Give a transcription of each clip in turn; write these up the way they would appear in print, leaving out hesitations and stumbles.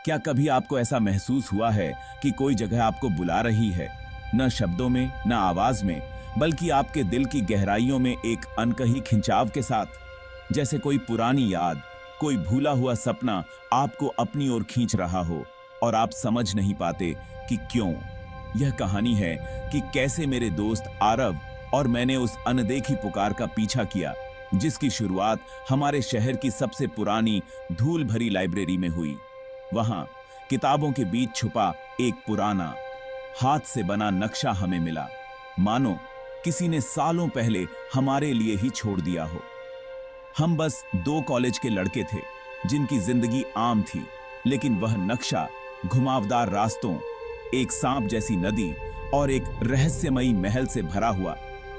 क्या कभी आपको ऐसा महसूस हुआ है कि कोई जगह आपको बुला रही है, न शब्दों में न आवाज में, बल्कि आपके दिल की गहराइयों में एक अनकही खिंचाव के साथ? जैसे कोई पुरानी याद, कोई भूला हुआ सपना आपको अपनी ओर खींच रहा हो और आप समझ नहीं पाते कि क्यों। यह कहानी है कि कैसे मेरे दोस्त आरव और मैंने उस अनदेखी पुकार का पीछा किया, जिसकी शुरुआत हमारे शहर की सबसे पुरानी धूल भरी लाइब्रेरी में हुई। वहां किताबों के बीच छुपा एक पुराना हाथ से बना नक्शा हमें मिला, मानो किसी ने सालों पहले हमारे लिए ही छोड़ दिया हो। हम बस दो कॉलेज के लड़के थे जिनकी जिंदगी आम थी, लेकिन वह नक्शा घुमावदार रास्तों, एक सांप जैसी नदी और एक रहस्यमयी महल से भरा हुआ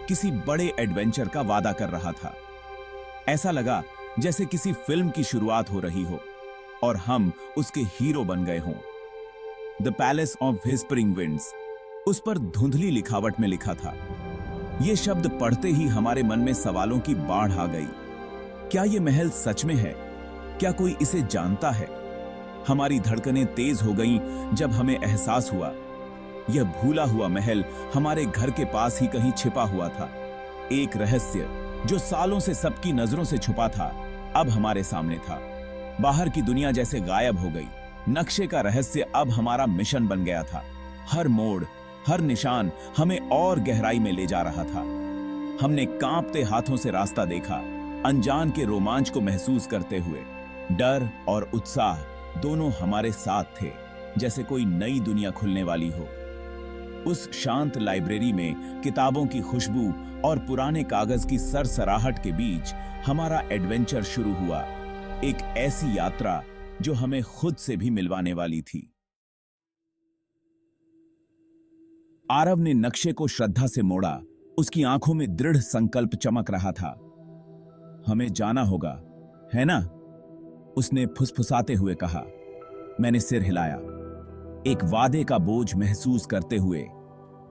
किसी बड़े एडवेंचर का वादा कर रहा था। ऐसा लगा जैसे किसी फिल्म की शुरुआत हो रही हो और हम उसके हीरो बन गए हों। The palace of whispering winds, उस पर धुंधली लिखावट में लिखा था। ये शब्द पढ़ते ही हमारे मन में सवालों की बाढ़ आ गई। क्या ये महल सच में है? क्या कोई इसे जानता है? हमारी धड़कनें तेज हो गईं जब हमें एहसास हुआ यह भूला हुआ महल हमारे घर के पास ही कहीं छिपा हुआ था। एक रहस्य जो सालों से सबकी नजरों से छुपा था, अब हमारे सामने था। बाहर की दुनिया जैसे गायब हो गई। नक्शे का रहस्य अब हमारा मिशन बन गया था। हर मोड़, हर निशान हमें और गहराई में ले जा रहा था। हमने कांपते हाथों से रास्ता देखा, अनजान के रोमांच को महसूस करते हुए। डर और उत्साह दोनों हमारे साथ थे, जैसे कोई नई दुनिया खुलने वाली हो। उस शांत लाइब्रेरी में किताबों की खुशबू और पुराने कागज की सरसराहट के बीच हमारा एडवेंचर शुरू हुआ। एक ऐसी यात्रा जो हमें खुद से भी मिलवाने वाली थी। आरव ने नक्शे को श्रद्धा से मोड़ा। उसकी आंखों में दृढ़ संकल्प चमक रहा था। हमें जाना होगा, है ना? उसने फुसफुसाते हुए कहा। मैंने सिर हिलाया, एक वादे का बोझ महसूस करते हुए,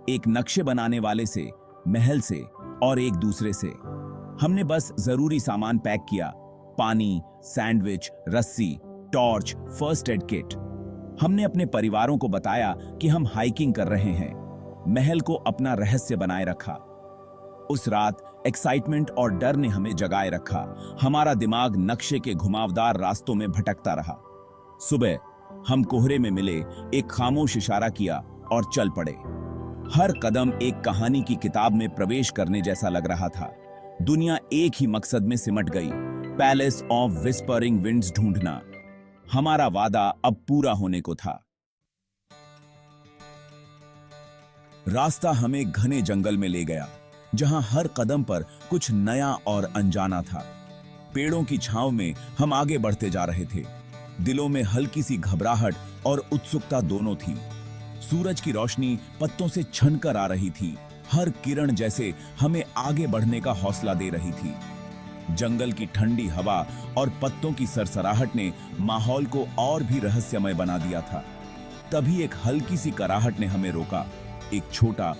एक नक्शे बनाने वाले से, महल से और एक दूसरे से। हमने बस जरूरी सामान पैक किया, पानी, सैंडविच, रस्सी, टॉर्च, फर्स्ट एड किट। हमने अपने परिवारों को बताया कि हम हाइकिंग कर रहे हैं। महल को अपना रहस्य बनाए रखा। उस रात एक्साइटमेंट और डर ने हमें जगाए रखा। हमारा दिमाग नक्शे के घुमावदार रास्तों में भटकता रहा। सुबह हम कोहरे में मिले, एक खामोश इशारा किया और चल पड़े। हर कदम एक कहानी की किताब में प्रवेश करने जैसा लग रहा था। दुनिया एक ही मकसद में सिमट गई, पैलेस ऑफ व्हिस्परिंग विंड्स ढूंढना। हमारा वादा अब पूरा होने को था। रास्ता हमें घने जंगल में ले गया, जहां हर कदम पर कुछ नया और अनजाना था। पेड़ों की छांव में हम आगे बढ़ते जा रहे थे। दिलों में हल्की सी घबराहट और उत्सुकता दोनों थी। सूरज की रोशनी पत्तों से छनकर आ रही थी, हर किरण जैसे हमें आगे बढ़ने का हौसला दे रही थी। जंगल की ठंडी हवा और पत्तों की सरसराहट ने माहौल को और भी रहस्यमय बना दिया था। तभी एक हल्की सी कराहट ने हमें रोका। एक छोटा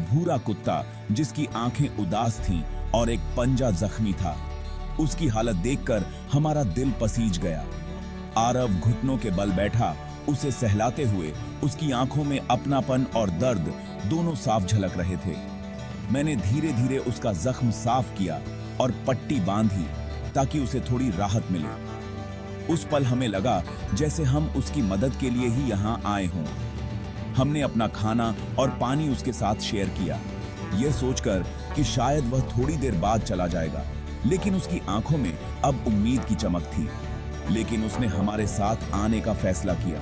भूरा कुत्ता जिसकी आंखें उदास थीं और एक पंजा जख्मी था। उसकी हालत देखकर हमारा दिल पसीज गया। आरव घुटनों के बल बैठा, उसे सहलाते हुए। उसकी आंखों में अपनापन और दर्द दोनों साफ झलक रहे थे। मैंने धीरे धीरे उसका जख्म साफ किया और पट्टी बांधी ताकि उसे थोड़ी राहत मिले। उस पल हमें लगा जैसे हम उसकी मदद के लिए ही यहां आए हों। हमने अपना खाना और पानी उसके साथ शेयर किया, यह सोचकर कि शायद वह थोड़ी देर बाद चला जाएगा। लेकिन उसकी आंखों में अब उम्मीद की चमक थी। लेकिन उसने हमारे साथ आने का फैसला किया।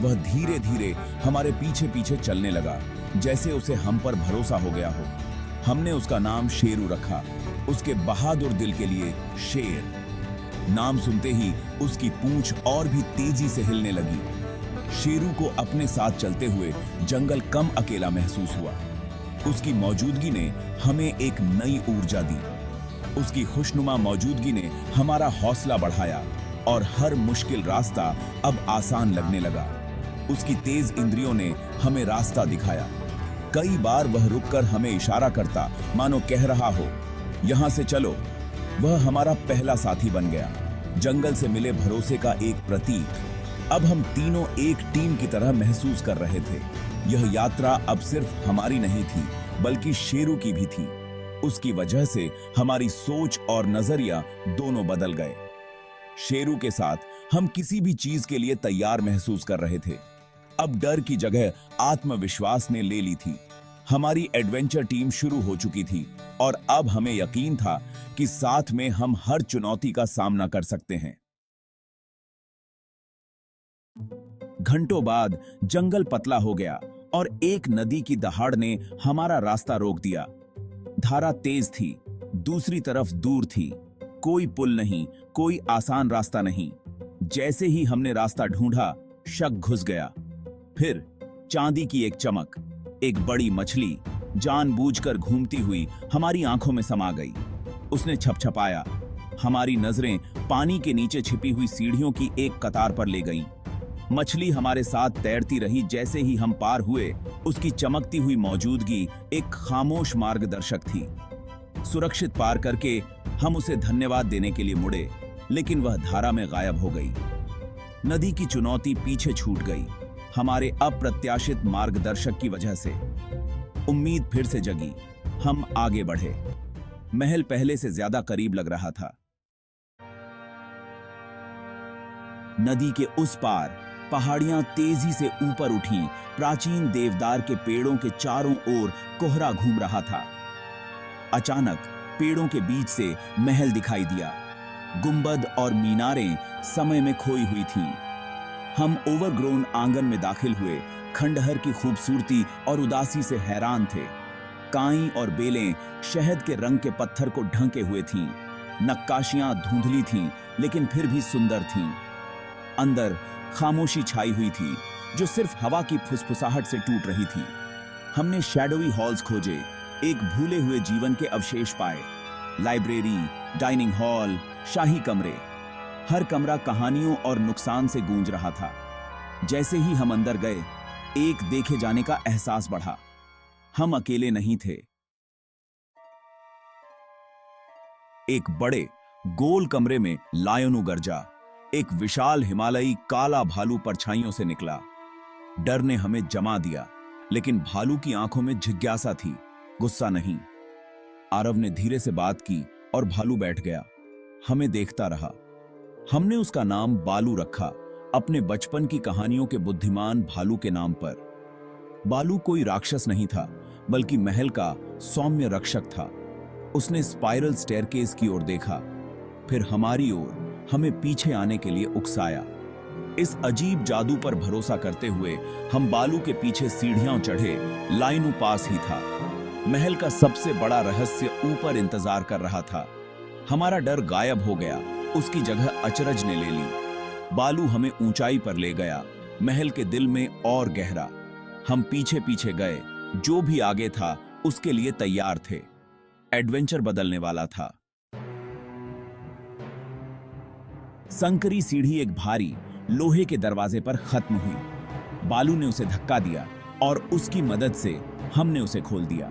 वह धीरे धीरे हमारे पीछे पीछे चलने लगा, जैसे उसे हम पर भरोसा हो गया हो। हमने उसका नाम शेरू रखा, उसके बहादुर दिल के लिए शेर। नाम सुनते ही उसकी पूंछ और भी तेजी से हिलने लगी। शेरू को अपने साथ चलते हुए जंगल कम अकेला महसूस हुआ। उसकी मौजूदगी ने हमें एक नई ऊर्जा दी। उसकी खुशनुमा मौजूदगी ने हमारा हौसला बढ़ाया और हर मुश्किल रास्ता अब आसान लगने लगा। उसकी तेज इंद्रियों ने हमें रास्ता दिखाया। कई बार वह रुककर हमें इशारा करता, मानो कह रहा हो, यहां से चलो। वह हमारा पहला साथी बन गया, जंगल से मिले भरोसे का एक प्रतीक। अब हम तीनों एक टीम की तरह महसूस कर रहे थे। यह यात्रा अब सिर्फ हमारी नहीं थी, बल्कि शेरू की भी थी। उसकी वजह से हमारी सोच और नजरिया दोनों बदल गए। शेरू के साथ हम किसी भी चीज के लिए तैयार महसूस कर रहे थे। अब डर की जगह आत्मविश्वास ने ले ली थी। हमारी एडवेंचर टीम शुरू हो चुकी थी और अब हमें यकीन था कि साथ में हम हर चुनौती का सामना कर सकते हैं। घंटों बाद जंगल पतला हो गया और एक नदी की दहाड़ ने हमारा रास्ता रोक दिया। धारा तेज थी, दूसरी तरफ दूर थी। कोई पुल नहीं, कोई आसान रास्ता नहीं। जैसे ही हमने रास्ता ढूंढा, शक घुस गया। फिर चांदी की एक चमक, एक बड़ी मछली जानबूझकर घूमती हुई हमारी आंखों में समा गई। उसने छपछपाया। हमारी नजरें पानी के नीचे छिपी हुई सीढ़ियों की एक कतार पर ले गईं। मछली हमारे साथ तैरती रही। जैसे ही हम पार हुए, उसकी चमकती हुई मौजूदगी एक खामोश मार्गदर्शक थी। सुरक्षित पार करके हम उसे धन्यवाद देने के लिए मुड़े, लेकिन वह धारा में गायब हो गई। नदी की चुनौती पीछे छूट गई, हमारे अप्रत्याशित मार्गदर्शक की वजह से। उम्मीद फिर से जगी। हम आगे बढ़े। महल पहले से ज्यादा करीब लग रहा था। नदी के उस पार पहाड़ियां तेजी से ऊपर उठी। प्राचीन देवदार के पेड़ों के चारों ओर कोहरा घूम रहा था। अचानक पेड़ों के बीच से महल दिखाई दिया। गुंबद और मीनारें समय में खोई हुई थीं। हम ओवरग्रोन आंगन में दाखिल हुए। खंडहर की खूबसूरती और उदासी से हैरान थे। काई और बेलें शहद के रंग के पत्थर को ढंके हुए थीं। नक्काशियां धुंधली थीं, लेकिन फिर भी सुंदर थीं। अंदर खामोशी छाई हुई थी, जो सिर्फ हवा की फुसफुसाहट से टूट रही थी। हमने शैडोवी हॉल्स खोजे, एक भूले हुए जीवन के अवशेष पाए। लाइब्रेरी, डाइनिंग हॉल, शाही कमरे, हर कमरा कहानियों और नुकसान से गूंज रहा था। जैसे ही हम अंदर गए, एक देखे जाने का एहसास बढ़ा। हम अकेले नहीं थे। एक बड़े गोल कमरे में लायनू गरजा। एक विशाल हिमालयी काला भालू परछाइयों से निकला। डर ने हमें जमा दिया, लेकिन भालू की आंखों में जिज्ञासा थी, गुस्सा नहीं। आरव ने धीरे से बात की और भालू बैठ गया। हमें देखता रहा। हमने उसका नाम बालू रखा, अपने बचपन की कहानियों के बुद्धिमान भालू के नाम पर। बालू कोई राक्षस नहीं था, बल्कि महल का सौम्य रक्षक था। उसने स्पाइरल स्टेयरकेस की ओर देखा, फिर हमारी ओर, हमें पीछे आने के लिए उकसाया। इस अजीब जादू पर भरोसा करते हुए हम बालू के पीछे सीढ़ियां चढ़े। लाइनू पास ही था। महल का सबसे बड़ा रहस्य ऊपर इंतजार कर रहा था। हमारा डर गायब हो गया, उसकी जगह अचरज ने ले ली। बालू हमें ऊंचाई पर ले गया, महल के दिल में और गहरा। हम पीछे पीछे गए। जो भी आगे था, उसके लिए तैयार थे। एडवेंचर बदलने वाला था। संकरी सीढ़ी एक भारी लोहे के दरवाजे पर खत्म हुई। बालू ने उसे धक्का दिया और उसकी मदद से हमने उसे खोल दिया।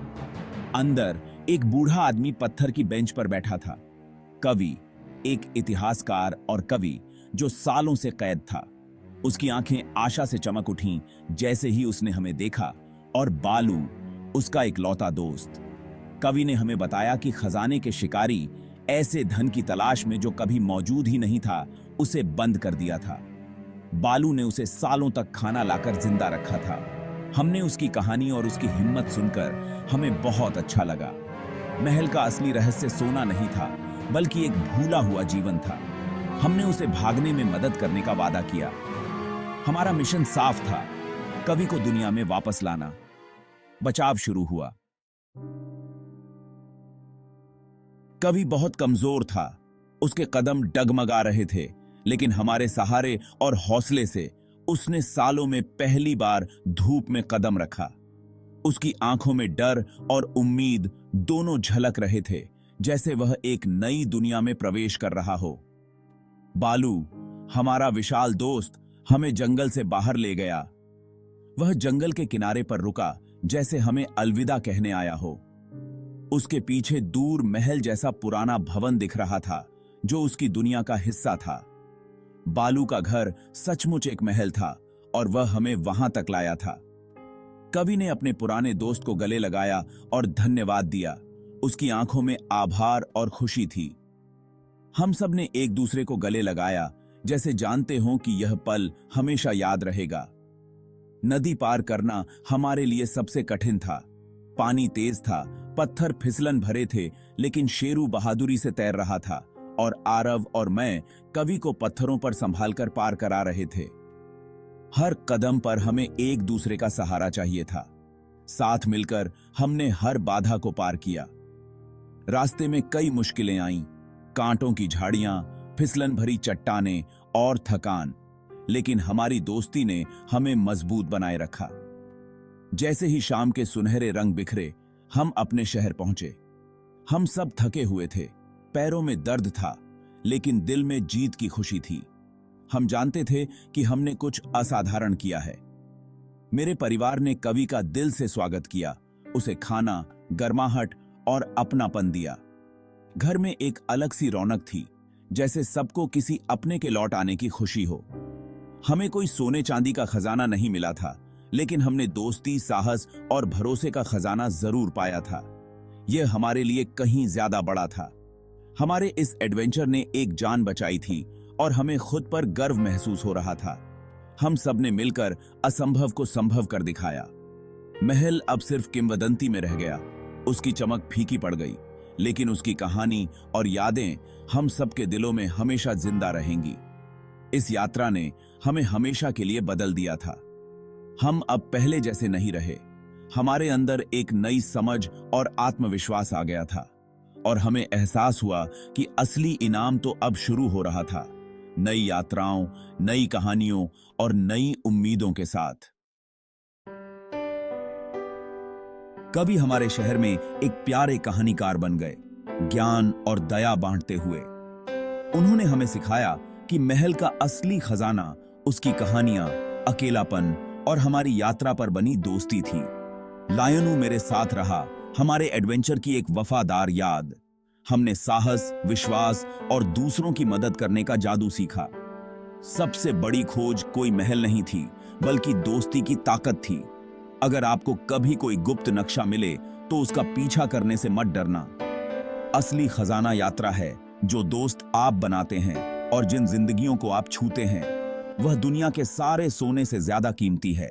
अंदर एक बूढ़ा आदमी पत्थर की बेंच पर बैठा था। कवि, एक इतिहासकार और कवि जो सालों से कैद था। उसकी आंखें आशा से चमक उठीं जैसे ही उसने हमें देखा, और बालू, उसका इकलौता दोस्त। कवि ने हमें बताया कि खजाने के शिकारी ऐसे धन की तलाश में जो कभी मौजूद ही नहीं था, उसे बंद कर दिया था। बालू ने उसे सालों तक खाना लाकर जिंदा रखा था। हमने उसकी कहानी और उसकी हिम्मत सुनकर हमें बहुत अच्छा लगा। महल का असली रहस्य सोना नहीं था, बल्कि एक भूला हुआ जीवन था। हमने उसे भागने में मदद करने का वादा किया। हमारा मिशन साफ था, कवि को दुनिया में वापस लाना। बचाव शुरू हुआ। कवि बहुत कमजोर था, उसके कदम डगमगा रहे थे, लेकिन हमारे सहारे और हौसले से उसने सालों में पहली बार धूप में कदम रखा। उसकी आंखों में डर और उम्मीद दोनों झलक रहे थे, जैसे वह एक नई दुनिया में प्रवेश कर रहा हो। बालू, हमारा विशाल दोस्त, हमें जंगल से बाहर ले गया। वह जंगल के किनारे पर रुका, जैसे हमें अलविदा कहने आया हो। उसके पीछे दूर महल जैसा पुराना भवन दिख रहा था, जो उसकी दुनिया का हिस्सा था। बालू का घर सचमुच एक महल था और वह हमें वहां तक लाया था। कवि ने अपने पुराने दोस्त को गले लगाया और धन्यवाद दिया। उसकी आंखों में आभार और खुशी थी। हम सब ने एक दूसरे को गले लगाया, जैसे जानते हों कि यह पल हमेशा याद रहेगा। नदी पार करना हमारे लिए सबसे कठिन था। पानी तेज था, पत्थर फिसलन भरे थे, लेकिन शेरू बहादुरी से तैर रहा था और आरव और मैं कवि को पत्थरों पर संभालकर पार करा रहे थे। हर कदम पर हमें एक दूसरे का सहारा चाहिए था। साथ मिलकर हमने हर बाधा को पार किया। रास्ते में कई मुश्किलें आईं, कांटों की झाड़ियां, फिसलन भरी चट्टानें और थकान, लेकिन हमारी दोस्ती ने हमें मजबूत बनाए रखा। जैसे ही शाम के सुनहरे रंग बिखरे, हम अपने शहर पहुंचे। हम सब थके हुए थे, पैरों में दर्द था, लेकिन दिल में जीत की खुशी थी। हम जानते थे कि हमने कुछ असाधारण किया है। मेरे परिवार ने कवि का दिल से स्वागत किया, उसे खाना, गर्माहट और अपनापन दिया। घर में एक अलग सी रौनक थी, जैसे सबको किसी अपने के लौट आने की खुशी हो। हमें कोई सोने चांदी का खजाना नहीं मिला था, लेकिन हमने दोस्ती, साहस और भरोसे का खजाना जरूर पाया था। यह हमारे लिए कहीं ज्यादा बड़ा था। हमारे इस एडवेंचर ने एक जान बचाई थी और हमें खुद पर गर्व महसूस हो रहा था। हम सब ने मिलकर असंभव को संभव कर दिखाया। महल अब सिर्फ किंवदंती में रह गया, उसकी चमक फीकी पड़ गई, लेकिन उसकी कहानी और यादें हम सबके दिलों में हमेशा जिंदा रहेंगी। इस यात्रा ने हमें हमेशा के लिए बदल दिया था। हम अब पहले जैसे नहीं रहे। हमारे अंदर एक नई समझ और आत्मविश्वास आ गया था और हमें एहसास हुआ कि असली इनाम तो अब शुरू हो रहा था, नई यात्राओं, नई कहानियों और नई उम्मीदों के साथ। कवि हमारे शहर में एक प्यारे कहानीकार बन गए, ज्ञान और दया बांटते हुए। उन्होंने हमें सिखाया कि महल का असली खजाना उसकी कहानियां, अकेलापन और हमारी यात्रा पर बनी दोस्ती थी। लायनू मेरे साथ रहा, हमारे एडवेंचर की एक वफादार याद। हमने साहस, विश्वास और दूसरों की मदद करने का जादू सीखा। सबसे बड़ी खोज कोई महल नहीं थी, बल्कि दोस्ती की ताकत थी। अगर आपको कभी कोई गुप्त नक्शा मिले तो उसका पीछा करने से मत डरना। असली खजाना यात्रा है, जो दोस्त आप बनाते हैं और जिन जिंदगियों को आप छूते हैं, वह दुनिया के सारे सोने से ज्यादा कीमती है।